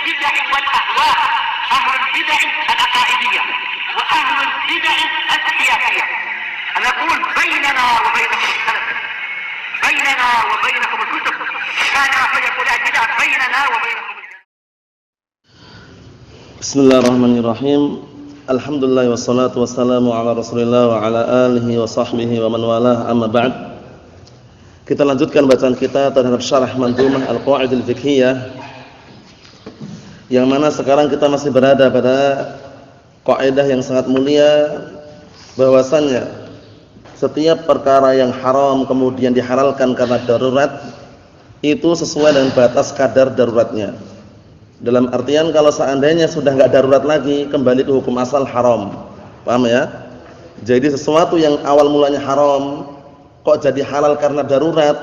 البدع والأهواء، أهل البدع العقائدية وأهل البدع السياسية. أنا أقول بيننا وبينكم السلف، بيننا وبينكم الكتب، كان فيقول البدع بيننا وبينكم. Bismillahirrahmanirrahim. Alhamdulillah wassalatu wassalamu ala Rasulillah wa ala alihi wa sahbihi wa man walah, amma ba'd. Kita lanjutkan bacaan kita terhadap syarah Mandhumah Al-Qawaid Al-Fiqhiyah, yang mana sekarang kita masih berada pada kaidah yang sangat mulia, bahwasannya setiap perkara yang haram kemudian dihalalkan karena darurat, itu sesuai dengan batas kadar daruratnya. Dalam artian kalau seandainya sudah enggak darurat lagi, kembali ke hukum asal haram. Paham ya? Jadi sesuatu yang awal mulanya haram kok jadi halal karena darurat,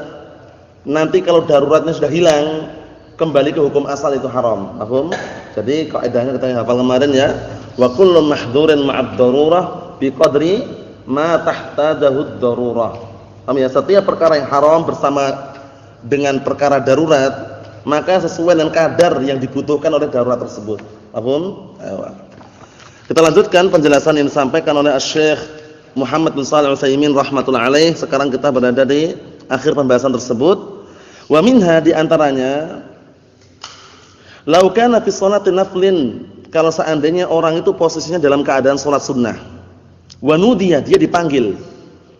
nanti kalau daruratnya sudah hilang, kembali ke hukum asal itu haram. Paham? Jadi kaidahnya kita hafal kemarin ya. Wa kullu mahdzurin ma'ad darurah biqadri ma tahtajahu ad-darurah. Paham ya? Setiap perkara yang haram bersama dengan perkara darurat, maka sesuai dengan kadar yang dibutuhkan oleh darurat tersebut. Paham? Ayo. Kita lanjutkan penjelasan yang disampaikan oleh Syekh Muhammad bin Shalih Al-Utsaimin rahimatullah alaih. Sekarang kita berada di akhir pembahasan tersebut. Wa minha, di antaranya, law kana fi sholati naflin, kalau seandainya orang itu posisinya dalam keadaan salat sunnah. Wa nudiya, dia dipanggil.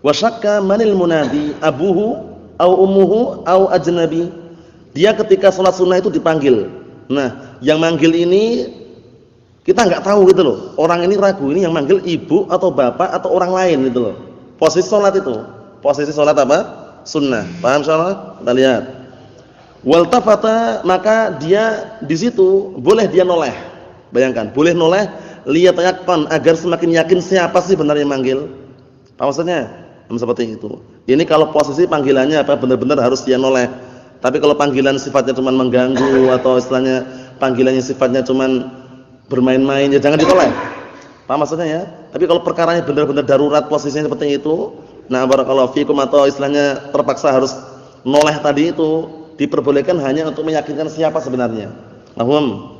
Wa syakka manil munadi, abuhu au ummuhu au ajnabi. Dia ketika sholat sunnah itu dipanggil. Nah, yang manggil ini kita nggak tahu gitu loh. Orang ini ragu, ini yang manggil ibu atau bapak atau orang lain gitu loh. Posisi sholat itu, posisi sholat apa? Sunnah. Paham insyaallah? Kita lihat. Wal tafata, maka dia di situ boleh dia noleh. Bayangkan, boleh noleh liyatayaqan, agar semakin yakin siapa sih benar yang manggil. Apa maksudnya? Seperti itu. Ini kalau posisi panggilannya apa? Benar-benar harus dia noleh. Tapi kalau panggilan sifatnya cuma mengganggu atau istilahnya panggilannya sifatnya cuma bermain-main, ya jangan ditoleh. Paham maksudnya ya? Tapi kalau perkaranya benar-benar darurat posisinya seperti itu, nah barakallahu fikum, atau istilahnya terpaksa harus noleh tadi itu, diperbolehkan hanya untuk meyakinkan siapa sebenarnya. Paham?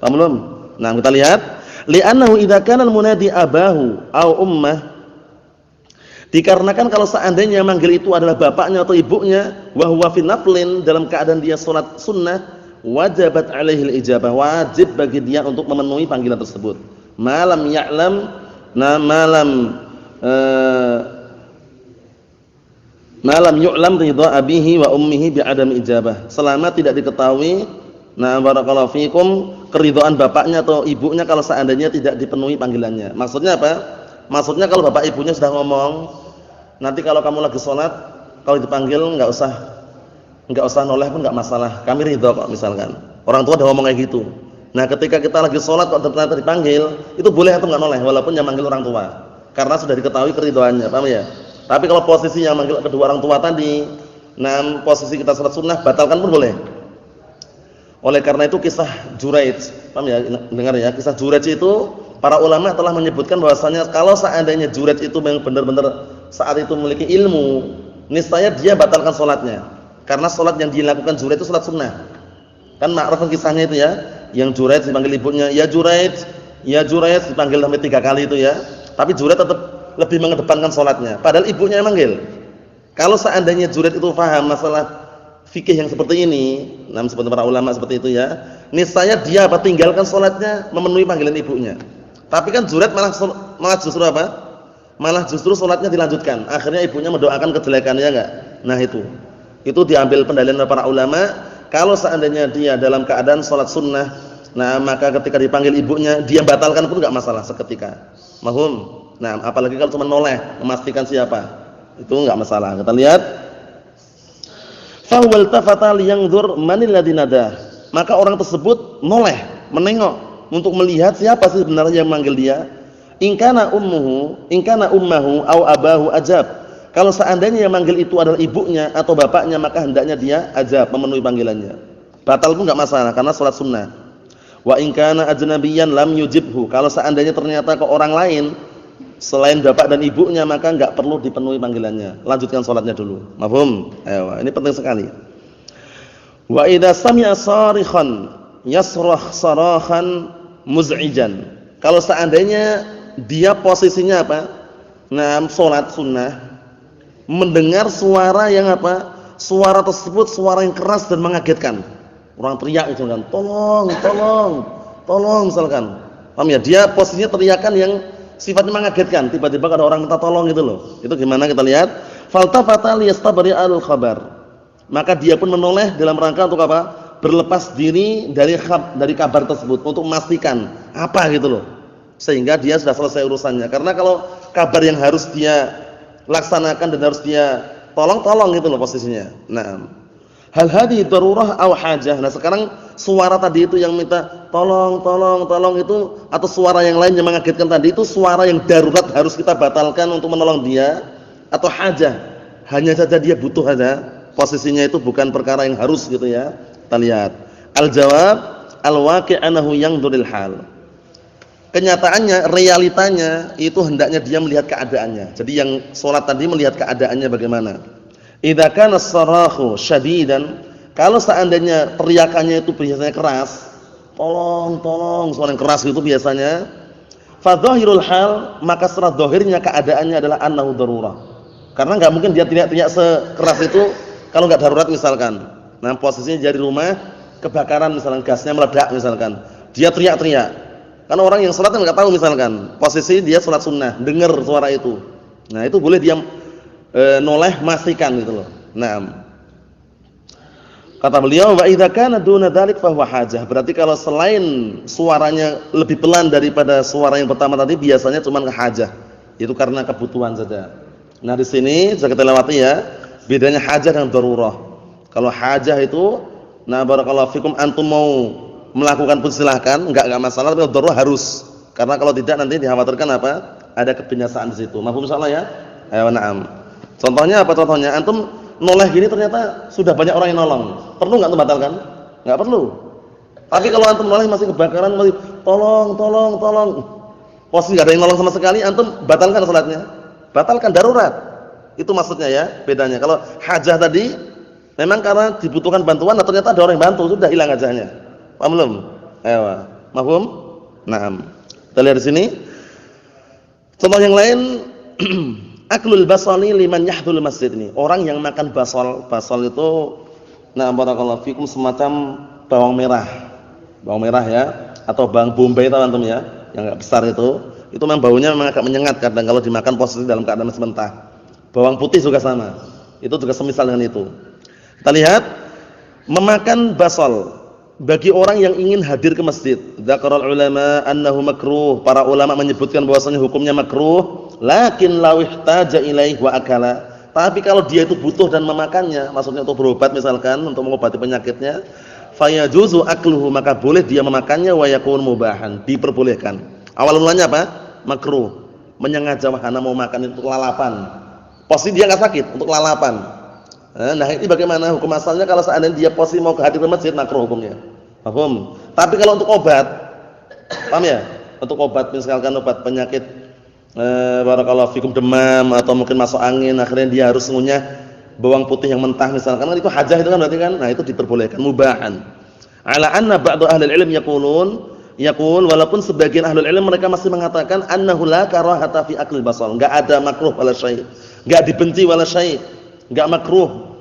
Paham belum? Nah, kita lihat, li'annahu idza kana al-munadi abahu au ummah, dikarenakan kalau seandainya manggil itu adalah bapaknya atau ibunya, wa huwa fi naflin, dalam keadaan dia salat sunnah, wajabat alaihi al-ijabah, wajib bagi dia untuk memenuhi panggilan tersebut. Malam ya'lam, malam yu'lam ridha abihi wa ummihi bi adam ijabah, selama tidak diketahui, nah barakallahu fikum, keridhaan bapaknya atau ibunya kalau seandainya tidak dipenuhi panggilannya. Maksudnya apa? Maksudnya kalau bapak ibunya sudah ngomong, nanti kalau kamu lagi sholat, kalau dipanggil enggak usah noleh pun enggak masalah, kami ridho kok, misalkan. Orang tua udah ngomong kayak gitu. Nah, ketika kita lagi sholat kok ternyata dipanggil, itu boleh atau enggak noleh walaupun yang manggil orang tua, karena sudah diketahui keridhoannya, paham ya? Tapi kalau posisi yang manggil kedua orang tua tadi, nah posisi kita sholat sunnah, batalkan pun boleh. Oleh karena itu kisah Juraij, paham ya? Dengar ya, kisah Juraij itu para ulama telah menyebutkan bahwasanya kalau seandainya Juraij itu benar-benar saat itu memiliki ilmu, niscaya dia batalkan sholatnya, karena sholat yang dilakukan Juraij itu sholat sunnah. Kan ma'ruf kisahnya itu ya, yang Juraij dipanggil ibunya, ya Juraij, dipanggil sampai 3 kali itu ya, tapi Juraij tetap lebih mengedepankan sholatnya, padahal ibunya yang manggil. Kalau seandainya Juraij itu paham masalah fikih yang seperti ini, nah seperti para ulama seperti itu ya, niscaya dia tinggalkan sholatnya, memenuhi panggilan ibunya. Tapi kan Juraij malah justru apa? Malah justru sholatnya dilanjutkan. Akhirnya ibunya mendoakan kejelekannya enggak? Nah itu diambil pendalilan oleh para ulama. Kalau seandainya dia dalam keadaan sholat sunnah, nah maka ketika dipanggil ibunya, dia batalkan pun enggak masalah seketika. Mahum? Nah, apalagi kalau cuma noleh memastikan siapa, itu enggak masalah. Kita lihat. Fawwal tafata liyanzur manil ladzi nadah. Maka orang tersebut noleh, menengok untuk melihat siapa sih sebenarnya yang manggil dia. In kana ummuhu au abahu ajab. Kalau seandainya yang manggil itu adalah ibunya atau bapaknya, maka hendaknya dia ajab, memenuhi panggilannya. Batal pun enggak masalah karena salat sunnah. Wa in kana ajnabiyan lam yujibhu. Kalau seandainya ternyata ke orang lain selain bapak dan ibunya, maka enggak perlu dipenuhi panggilannya. Lanjutkan salatnya dulu. Mafhum? Ayo, ini penting sekali. Wa idza sami'a sarikhan, yasrah sarahan muz'ijan. Kalau seandainya dia posisinya apa? Nah, salat sunnah, mendengar suara yang apa? Suara tersebut suara yang keras dan mengagetkan. Orang teriak misalkan, tolong, tolong, tolong misalkan. Paham ya? Dia posisinya teriakan yang sifatnya mengagetkan. Tiba-tiba ada orang minta tolong gitu loh. Itu gimana kita lihat? Faltafata liyastabri al-khabar. Maka dia pun menoleh dalam rangka untuk apa? Berlepas diri dari kabar tersebut untuk memastikan apa gitu loh. Sehingga dia sudah selesai urusannya. Karena kalau kabar yang harus dia laksanakan dan harus dia tolong gitu loh posisinya. Nah, hal hadhi darurah aw hajah. Nah, sekarang suara tadi itu yang minta tolong itu atau suara yang lain yang mengagetkan tadi itu suara yang darurat harus kita batalkan untuk menolong dia atau hajah. Hanya saja dia butuh aja. Posisinya itu bukan perkara yang harus gitu ya. Kita lihat. Al-jawab al-waqi' annahu yanzuril hal. Kenyataannya, realitanya itu hendaknya dia melihat keadaannya. Jadi yang salat tadi melihat keadaannya bagaimana. Idza kana as-sarahu syadidan, kalau seandainya teriakannya itu biasanya keras, tolong, suara yang keras itu biasanya, fa dhahirul hal, maka secara zahirnya keadaannya adalah annahu darurah. Karena enggak mungkin dia teriak-teriak sekeras itu kalau enggak darurat misalkan. Nah, posisinya dari rumah kebakaran misalkan, gasnya meledak misalkan. Dia teriak-teriak. Karena orang yang salat enggak tahu misalkan, posisi dia salat sunnah, dengar suara itu. Nah, itu boleh dia noleh memastikan gitu loh. Naam. Kata beliau, wa idza kana duna dzalik fa huwa hajah. Berarti kalau selain suaranya lebih pelan daripada suara yang pertama tadi biasanya cuma hajah. Itu karena kebutuhan saja. Nah, di sini sudah kita lewati ya, bedanya hajah dengan darurah. Kalau hajah itu, nah barakallahu fikum, antum mau melakukan pun silahkan, enggak masalah, tapi darurah harus. Karena kalau tidak nanti dikhawatirkan apa? Ada kebinasaan di situ. Mafhum insyaallah ya? Ayo na'am. Contohnya apa contohnya? Antum noleh gini ternyata sudah banyak orang yang nolong. Perlu enggak antum batalkan? Enggak perlu. Tapi kalau antum noleh masih kebakaran, masih tolong. Posisi enggak ada yang nolong sama sekali, antum batalkan salatnya. Batalkan darurat. Itu maksudnya ya, bedanya. Kalau hajah tadi memang karena dibutuhkan bantuan, nah ternyata ada orang yang bantu, sudah hilang hajahnya. Paham belum? Ayo. Mafhum? Naam. Kita lihat di sini. Contoh yang lain, aklul basali liman yahdul masjid ini. Orang yang makan basal itu, nah barakallahu fikum, semacam bawang merah. Bawang merah ya, atau bawang bombay tahu antum ya, yang enggak besar itu. Itu memang baunya memang agak menyengat kadang kalau dimakan posisi dalam keadaan masih mentah. Bawang putih juga sama. Itu juga semisal dengan itu. Kita lihat memakan basal bagi orang yang ingin hadir ke masjid. Dzakaral ulama annahu makruh. Para ulama menyebutkan bahwasanya hukumnya makruh, lakin law ihtaja ilaih wa akala. Tapi kalau dia itu butuh dan memakannya, maksudnya untuk berobat misalkan, untuk mengobati penyakitnya, fayajuzu akluhu, maka boleh dia memakannya, wa yakun mubahan, diperbolehkan. Awal mulanya apa? Makruh. Menyengaja wahana mau makan itu untuk lalapan. Posisi dia enggak sakit, untuk lalapan. Nah, ini bagaimana hukum asalnya kalau seandainya dia posisi mau hadir ke masjid, makruh hukumnya. Paham? Tapi kalau untuk obat, paham ya? Untuk obat misalkan obat penyakit barakallahu fikum demam atau mungkin masuk angin, akhirnya dia harus ngunyah bawang putih yang mentah misalkan, kan itu hajah itu kan berarti kan. Nah, itu diperbolehkan mubahan. Ala anna ba'du ahli ilm yaqul walaupun sebagian ahli ilm mereka masih mengatakan annahu la karahata fi akli basal, enggak ada makruh wala syai', enggak dibenci wala syai', enggak makruh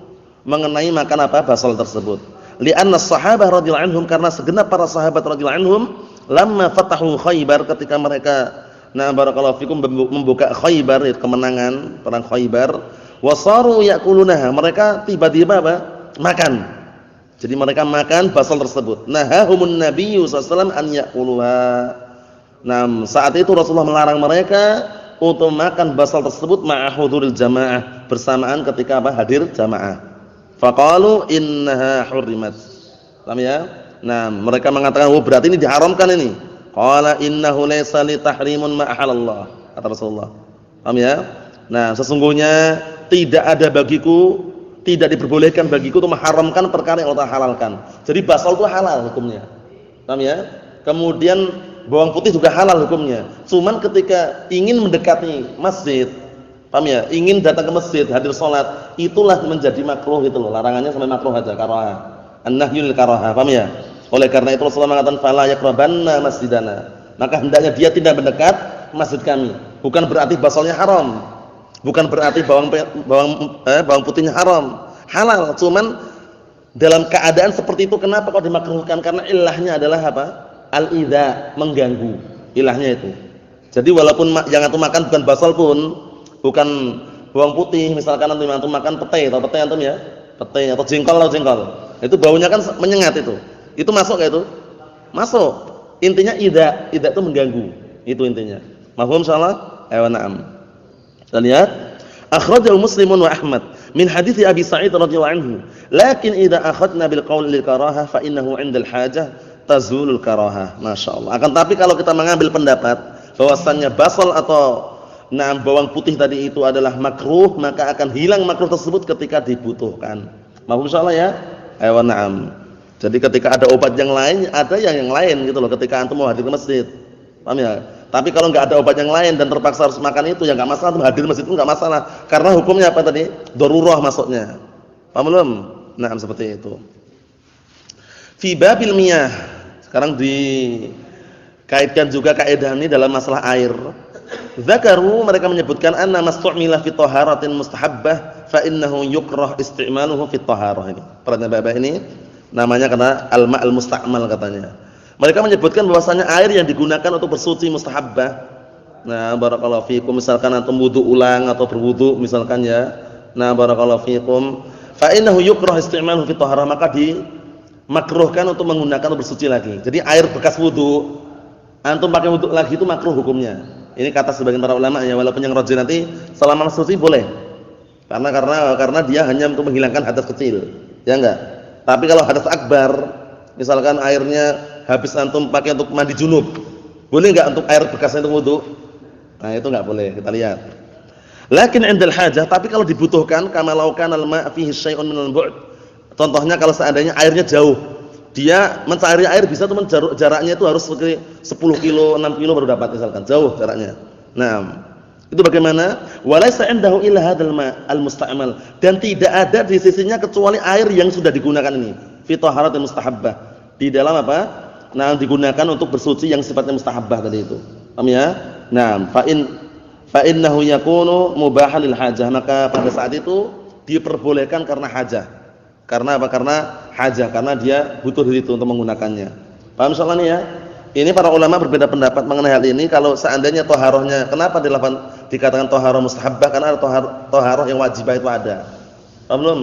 mengenai makan apa basal tersebut. Li'anna as-sahabah radhiyallahu anhum, karena segenap para sahabat radhiyallahu anhum lamma fatahu Khaybar, ketika mereka barakallahu fikum membuka Khaybar, itu kemenangan perang Khaybar, wasaru ya'kulunaha, mereka tiba-tiba apa? Makan. Jadi mereka makan basal tersebut. Nahahumun nabiyyu sallallahu alaihi wasallam an ya'kuluha. Saat itu Rasulullah melarang mereka untuk makan basal tersebut ma'a huduril jamaah, bersamaan ketika apa? Hadir jamaah. Faqalu innaha hurrimat. Paham ya? Nah, mereka mengatakan, "Oh, berarti ini diharamkan ini." Qala innahu laysa li tahrimun ma ahallallah, kata Rasulullah. Paham ya? Nah, sesungguhnya tidak ada bagiku, tidak diperbolehkan bagiku untuk mengharamkan perkara yang Allah halalkan. Jadi basal itu halal hukumnya. Paham ya? Kemudian bawang putih juga halal hukumnya. Cuman ketika ingin mendekati masjid, paham ya? Ingin datang ke masjid, hadir salat, itulah menjadi makruh itu loh. Larangannya sampai makruh aja, karahah. An-nahyul karahah, paham ya? Oleh karena itu Rasulullah mengatakan fala yaqrabanna masjidana. Maka hendaknya dia tidak mendekat masjid kami. Bukan berarti basalnya haram. Bukan berarti bawang putihnya haram. Halal, cuman dalam keadaan seperti itu kenapa kok dimakruhkan? Karena ilahnya adalah apa? Al-idza, mengganggu. Ilahnya itu. Jadi walaupun yang antum makan bukan basal pun, bukan bawang putih, misalkan antum makan petai, atau petai antum ya? Petai atau jengkol. Itu baunya kan menyengat itu. Itu masuk enggak itu? Masuk. Intinya idza itu mengganggu. Itu intinya. Mafhum insyaallah? Ayo na'am. Kita lihat akhrajahu Muslimun wa Ahmad min hadits Abi Sa'id radhiyallahu anhu. Lakin idza akhadna bil qaul lil karahah fa innahu 'inda al hajah tazulul karahah. Masyaallah. Akan tapi kalau kita mengambil pendapat bahwasannya basal atau bawang putih tadi itu adalah makruh, maka akan hilang makruh tersebut ketika dibutuhkan. Mafhum insyaallah ya? Ayo na'am. Jadi ketika ada obat yang lain, ada yang lain gitu loh ketika antum mau hadir ke masjid. Paham ya? Tapi kalau enggak ada obat yang lain dan terpaksa harus makan itu, ya enggak masalah, antum hadir ke masjid itu enggak masalah. Karena hukumnya apa tadi? Darurah masuknya. Paham belum? Nah, seperti itu. Fi babil miyah. Sekarang dikaitkan juga kaidah ini dalam masalah air. Zakaru, mereka menyebutkan anna mastu'mila fi taharatin mustahabbah fa innahu yukrah isti'maluhu fi taharah ini. Perhatian Bapak ini namanya karena al-ma'al musta'mal katanya. Mereka menyebutkan bahwasanya air yang digunakan untuk bersuci mustahabbah. Nah, barakallahu fikum, misalkan antum wudu ulang atau berwudu misalkan ya. Nah, barakallahu fikum, fa innahu yukrah isti'maluhu fi taharah, maka dimakruhkan untuk menggunakan untuk bersuci lagi. Jadi air bekas wudu antum pakai wudu lagi itu makruh hukumnya. Ini kata sebagian para ulama ya, walaupun yang rajih nanti selama suci boleh. Karena dia hanya untuk menghilangkan hadas kecil. Ya enggak? Tapi kalau hadas akbar, misalkan airnya habis antum pakai untuk mandi junub, boleh enggak untuk air bekasnya untuk wudu? Nah, itu enggak boleh, kita lihat. Lakin 'indal hajah, tapi kalau dibutuhkan, kama law kana al-ma' fihi syai'un min al-bu'd. Contohnya kalau seandainya airnya jauh, dia mencari air bisa teman jaraknya itu harus 10 kilo, 6 kilo baru dapat misalkan, jauh jaraknya. Nah, itu bagaimana? Walaysa 'indahu illa hadzal ma' al-musta'mal, dan tidak ada di sisinya kecuali air yang sudah digunakan ini, fi taharatin mustahabbah. Di dalam apa? Nah, digunakan untuk bersuci yang sifatnya mustahabbah tadi itu. Paham ya? Nah, fa innahu yakunu mubahan lil hajah, maka pada saat itu diperbolehkan karena hajah. Karena apa? Karena hajah, karena dia butuh itu untuk menggunakannya. Paham insyaallah nih ya? Ini para ulama berbeda pendapat mengenai hal ini. Kalau seandainya toharohnya, kenapa dikatakan toharoh mustahabbah? Karena ada toharoh yang wajibah itu ada. Paham belum?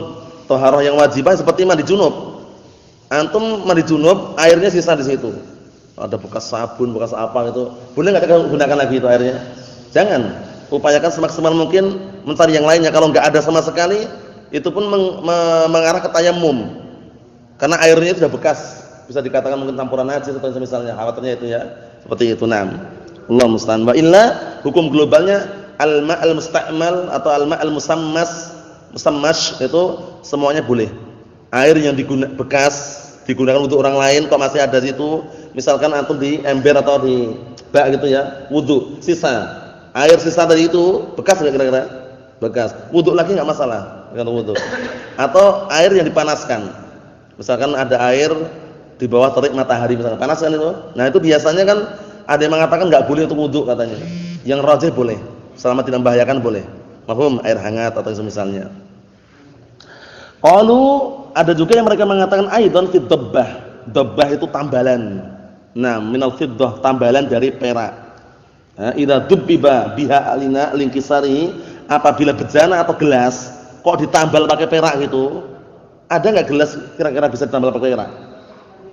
Toharoh yang wajibah seperti mandi junub. Antum mandi junub, airnya sisa di situ. Ada bekas sabun, bekas apa gitu. Boleh enggak kita gunakan lagi itu airnya? Jangan. Upayakan semaksimal mungkin mencari yang lainnya. Kalau enggak ada sama sekali, itu pun mengarah ke tayammum. Karena airnya sudah bekas. Bisa dikatakan mungkin campuran najis atau misalnya, khawatirnya itu ya. Seperti itu, nah. Allah musta'an. Wa illa, hukum globalnya al-ma'al musta'mal atau al-ma'al musammash itu semuanya boleh. Air yang digunakan untuk orang lain kok masih ada di situ, misalkan antum di ember atau di bak gitu ya, wudu, sisa. Air sisa tadi itu bekas enggak kira-kira? Bekas. Wudu lagi enggak masalah, dengan wudu. Atau air yang dipanaskan. Misalkan ada air di bawah terik matahari misalnya, panas kan itu. Nah, itu biasanya kan ada yang mengatakan enggak boleh untuk wudu katanya. Yang rajih boleh, selama tidak membahayakan boleh. Mafhum, air hangat atau semisalnya. Qalu, ada juga yang mereka mengatakan aidan fi dabbah. Dabbah itu tambalan. Nah, minal fiddah, tambalan dari perak. Nah, idza dubbiba biha alina linkisari, apabila bejana atau gelas kok ditambal pakai perak gitu. Ada enggak gelas kira-kira bisa ditambal pakai perak?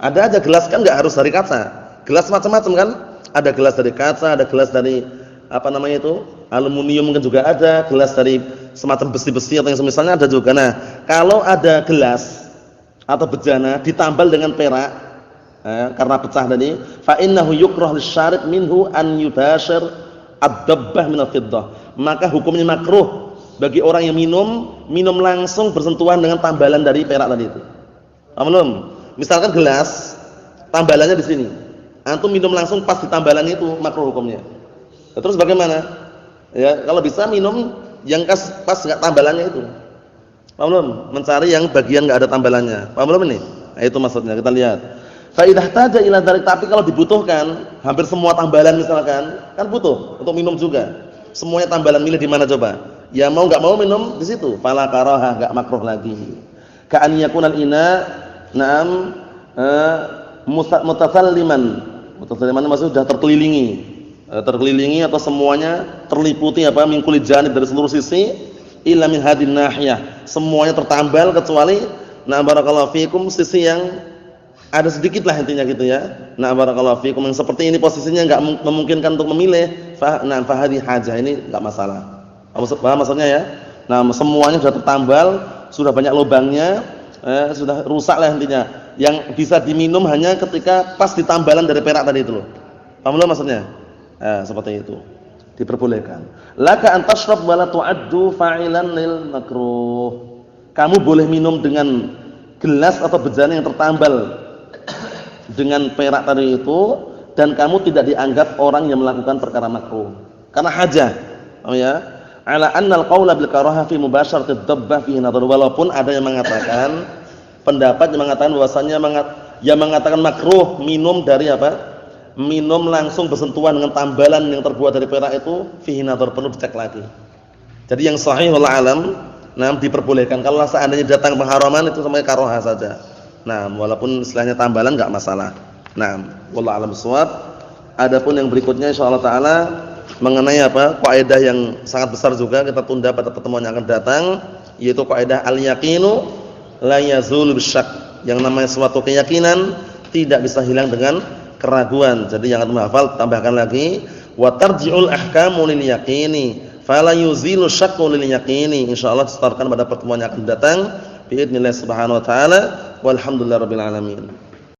Ada aja gelas kan enggak harus dari kaca. Gelas macam-macam kan? Ada gelas dari kaca, ada gelas dari apa namanya itu? Aluminium mungkin juga ada, gelas dari semacam besi-besi atau yang semisalnya ada juga. Nah, kalau ada gelas atau bejana ditambal dengan perak karena pecah tadi, fa innahu yukrah lisyarib minhu an yubashir ad-dabbah min al-fiddah. Maka hukumnya makruh bagi orang yang minum langsung bersentuhan dengan tambalan dari perak tadi itu. Paham belum? Misalkan gelas tambalannya di sini. Antum minum langsung pas di tambalan itu makruh hukumnya. Terus bagaimana? Ya, kalau bisa minum yang pas enggak tambalannya itu. Paham belum? Mencari yang bagian enggak ada tambalannya. Paham belum ini? Nah, itu maksudnya. Kita lihat. Fa idza ihtaja ila dzalik, tapi kalau dibutuhkan, hampir semua tambalan misalkan, kan butuh untuk minum juga. Semuanya tambalan, milih di mana coba? Ya mau enggak mau minum di situ. Fala karaha, enggak makruh lagi. Ka'an yakunal ina na'am mutasalliman. Mutasalliman maksudnya sudah terkelilingi atau semuanya terliputi apa min kulli janib, dari seluruh sisi, illa min hadin nahiyah. Semuanya tertambal kecuali barakallahu fikum sisi yang ada sedikit lah intinya gitu ya. Barakallahu fikum, yang seperti ini posisinya enggak memungkinkan untuk memilih. Fa hadhi hajah, ini enggak masalah. Paham maksudnya ya? Semuanya sudah tertambal, sudah banyak lubangnya, sudah rusak lah intinya. Yang bisa diminum hanya ketika pas ditambalan dari perak tadi itu loh. Paham belum maksudnya? Seperti itu. Diperbolehkan. Laka an tashrab wa la tu'addu fa'ilan lil makruh. Kamu boleh minum dengan gelas atau bejana yang tertambal dengan perak tadi itu, dan kamu tidak dianggap orang yang melakukan perkara makruh karena hajah. Ala annal qawla bil karaha fi mubasyaratid dabbah fihi nadhar. Walaupun ada yang mengatakan, pendapat yang mengatakan bahwasanya yang mengatakan makruh minum dari apa? Minum langsung bersentuhan dengan tambalan yang terbuat dari perak itu fihi nadhar, perlu dicek lagi. Jadi yang sahih wallahu alam, diperbolehkan. Kalau seandainya datang pengharaman itu sampai karaha saja. Walaupun istilahnya tambalan enggak masalah. Wallahu alam bissawab. Adapun yang berikutnya insyaallah taala mengenai apa? Kaidah yang sangat besar juga, kita tunda pada pertemuan yang akan datang, yaitu kaidah al-yaqinu la yazulu bisyak. Yang namanya suatu keyakinan tidak bisa hilang dengan keraguan. Jadi yang antum hafal tambahkan lagi, wa tarji'ul ahkamu lil yaqini fala yuzilu syakku lil yaqini. Insyaallah disetorkan pada pertemuan yang akan datang. Biidznillah subhanahu wa ta'ala. Walhamdulillahirabbil alamin.